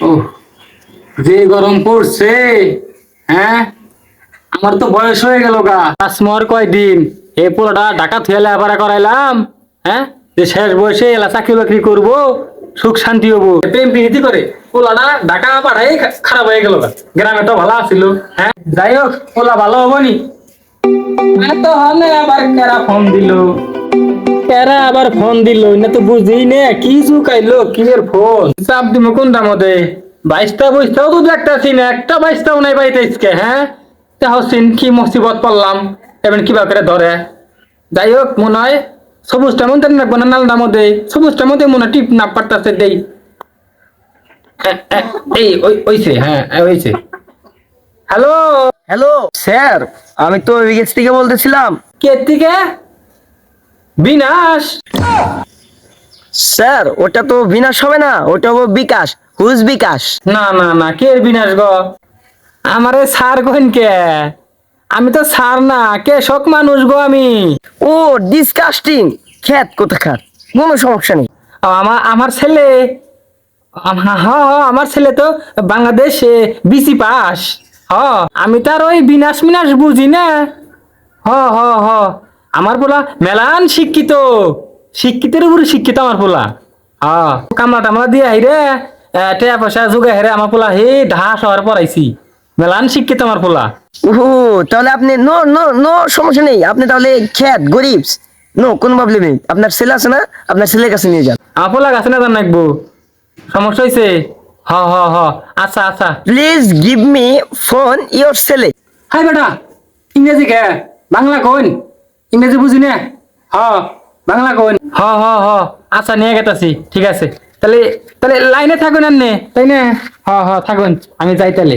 ও, যে গরম পড়ছে। হ্যাঁ, আমার তো বয়স হয়ে গেল গা, আসমর কয়দিন এই পোলাটা ঢাকা থুয়ে লেখাপড়া করাইলাম। হ্যাঁ, যে শেষ বয়সে এলা চাকরি বাকরি করবো, সুখ শান্তি হবো, প্রেম প্রীতি করে পোলাটা ঢাকা পাঠাই খারাপ হয়ে গেল গা। গ্রামে তো ভালো আছিল। হ্যাঁ, যাই হোক, পোলা ভালো হবনি। তো হলে আবার কেরা ফোন দিল, কেরা আবার ফোন দিল না তো বুঝি নে কি চুকাইলো কি এর ফোন চাপ দিব কোনটা মধ্যে। বাইশটা বইসটাও তো দেখতেছি না, একটা বাইশটাও নাই বাড়িতে আজকে। হ্যাঁ, তা হচ্ছেন কি মুসিবত পড়লাম, এবার কিবা করে ধরে। যাই হোক, মনে হয় সবুজটার মধ্যে রাখবো না নালটার মধ্যে, সবুজটার মধ্যে মনে হয় টিপ না পারতাছে দেই। এই ওইছে, হ্যাঁ ওইছে। হ্যালো হ্যালো স্যার, আমি তো বিকেএস থেকে বলতেছিলাম। কে থেকে? বিনাশ? স্যার ওটা তো বিনাশ হবে না, ওটা হবে বিকাশ। হুজ বিকাশ? না না না, কে বিনাশ গো? আমারে সার কইন কে? আমি তো সার না, কে শোক মানুষ গো আমি। ও ডিসকাস্টিং খ্যাত কোথাকার, কোনো সমস্যা নেই। আমার আমার ছেলে, আমার ছেলে তো বাংলাদেশ বিসি পাস। হ, আমি তো আর ওই বিনাশ মিনাশ বুঝি না। হ হ হ, আমার পোলা মেলান শিক্ষিত, শিক্ষিতের উপরে শিক্ষিত আমার পোলা। কামলা টামলা দিয়ে হাইরে টেয়া পয়সা যোগে হেরে আমার পোলা হে ঢা শহর পড়াইছি। মেলান শিক্ষিত আমার পোলা। ও তাহলে আপনি নো নো নো সমস্যা নেই, আপনি তাহলে খ্যাত গরিব নো কোনো প্রবলেম নেই। আপনার ছেলে আছে না, আপনার ছেলের কাছে নিয়ে যান। আমার পোলা গাছে না জান নাকবো, সমস্যা হয়েছে। হ হ হ, আচ্ছা আচ্ছা। Please give me phone your ছেলে। হাই বেটা, ইংরেজি কে? বাংলা কোন? ইংরেজি বুঝি না। হ, বাংলা কোন? হ হ হ, আচ্ছা নিয়ে গেতাছি, ঠিক আছে। তাহলে তাহলে লাইনে থাকুন আন্নে, তাই না? হ হ থাকুন, আমি যাই তাহলে।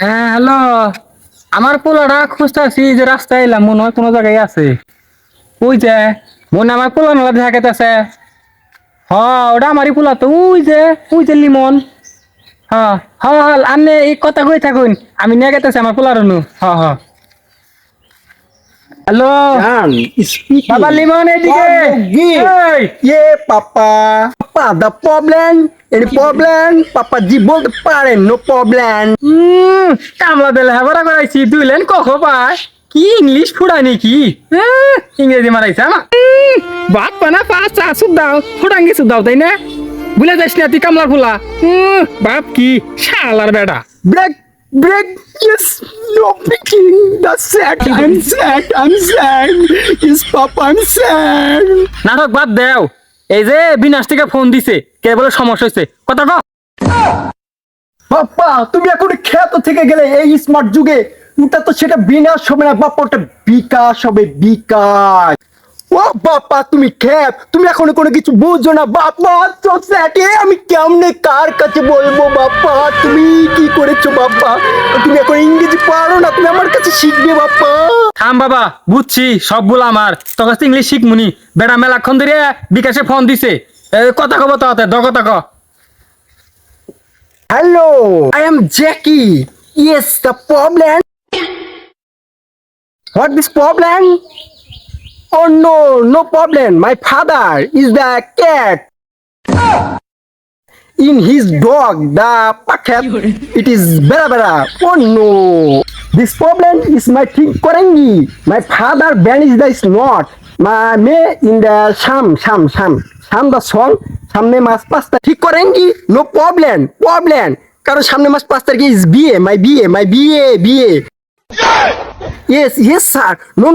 হ্যাঁ হ্যালো, আমার পোলাটা খুঁজতেছি, যে রাস্তায় এলাম, মনে হয় কোনো জায়গায় আছে। ওই যে মনে হয় আমার পোলা নালা দেখা গেতেছে। হ, ওটা আমারই পোলা তো, ওই যে লিমন। হ্যাঁ হ্যাঁ হ্যাঁ, আপনি এই কথা কই থাকুন, আমি নিয়ে গেতেছি আমার পোলার অনু। হ্যাঁ হ্যাঁ, হ্যালো Jan, speaking. বাবা লিমন এদিকে। এই, Ye papa. Papa, the problem. Any problem? Papa জি বলতে পারেন, no problem. কামলা বেলা হেবরা করাইছি, দুই লাইন কখ পাই কি ইংলিশ ফুড়াই নাকি? ইংরেজি মারাইছে আমার। ভাত পানা পাঁচ চা সুপ দাও, ফুটাঙ্গি সুপ দাও, তাই না? বুঝলে যাস না তুই কামলার ফুলা। বাপ কি শালার বেটা। Break, break. Yes, no picking. That's sad. I'm sad. I'm sad. Yes, papa, I'm sad. নাটক বাদ দেও, এই যে বিনাশ থেকে ফোন দিছে, কে বলে সমস্যা হয়েছে কথা কও। বাপ্পা তুমি এখন খ্যাত থেকে গেলে এই স্মার্ট যুগে, ওটা তো সেটা বিনাশ হবে না বাপ্পা, ওটা বিকাশ হবে, বিকাশ। ও বাপ্পা তুমি খ্যাত, তুমি এখনো কোনো কিছু বুঝছো না বাপ্পা। তো স্যাটে আমি কেমনে কার কাছে বলবো বাপ্পা, তুমি কি করেছো বাপ্পা? তুমি এখন ইংরেজি পারো না, তুমি আমার কাছে শিখবে বাপ্পা। থাম বাবা, বুঝছি সব বল আমার, তোর কাছে ইংলিশ শিখমুনি। বেড়া মেলাক্ষণ ধরে বিকাশে ফোন দিছে, কথা কব তাতে কথা ক। Hello, I am Jackie. Yes, the problem. What this problem? Oh no, no problem. My father is the cat. In his dog, the packet, it is bera bera. Oh no. This problem is my thing korengi. My father banished the snot. My me in the sham the song. সামনে মাস পাঁচটা ঠিক করেঙ্গি, no problem, problem. কারণ সামনে মাস 5 তারিখে is বিয়ে, my বিয়ে. Yes, sir. No.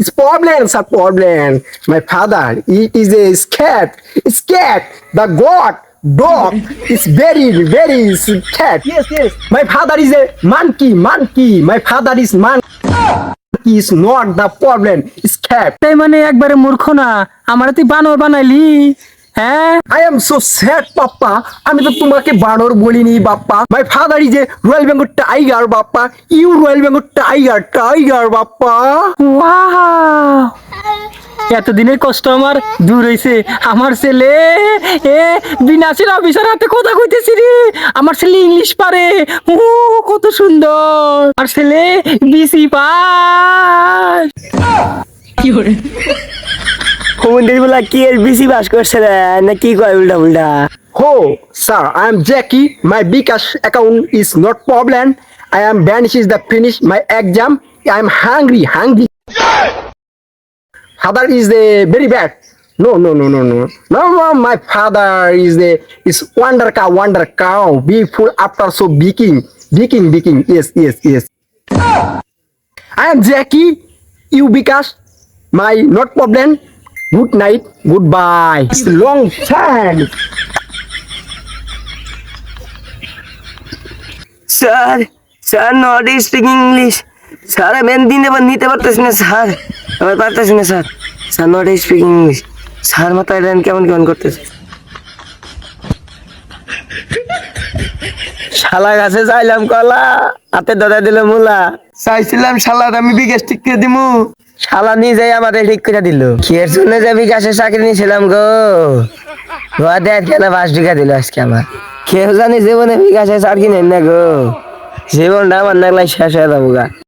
It's problem, sir, problem. My father, it is a cat. It's cat. The dog is very cat. Yes. My father is a monkey. My father is monkey. Is not the problem. It's cat. তাই মানে একবারে মূর্খ না, আমার তুই বানর বানাইলি। হ্যাঁ, I am so sad, Papa. আমি তো তোমাকে বানর বলিনি Bappa. My father is a Royal Bengal tiger, Bappa. You Royal Bengal tiger, Bappa. Wow, এতদিনের কষ্ট আমার দূর হয়েছে। আমার ছেলে বিনাশের অফিসার হাতে কথা কইতেছি রে। আমার ছেলে ইংলিশ পারে, কত সুন্দর। আর ছেলে বিসি পাস। হোমন্দির বলা কি এর বেশি বাস করছে না কি কয় উল্টা উল্টা। Oh, sir, I am Jackie. My Bcash account is not problem. I am vanishes the finish my exam. I am hungry. Father is very bad. No. My father is wonder cow. Be full after so baking. Yes. I am Jackie. You Bcash. My not problem. Good night. Goodbye. It's long time. Sir not speaking English sir আমি দিন এবার নিতে পারতেছি না sir আমার পারতেছি না sir not speaking English sir মাথায় কেমন করতেছে শালা গাছে চাইলাম কলা হাতে ধরে দিল মুলা চাইছিলাম শালার আমি বিকাশ ঠিক করে দিমু শালা নিজেই আমাদের ঠিক করে দিল কিয়ের জন্য যে বিকাশের চাকরি নিয়েছিলাম গো দেখ কেন 5 টাকা দিল আজকে আমার কেউ জানি জীবনে বিকাশের চাকরি নেন না গো জীবনটা আমার নাগলাই শেষ হয়ে যাবো গা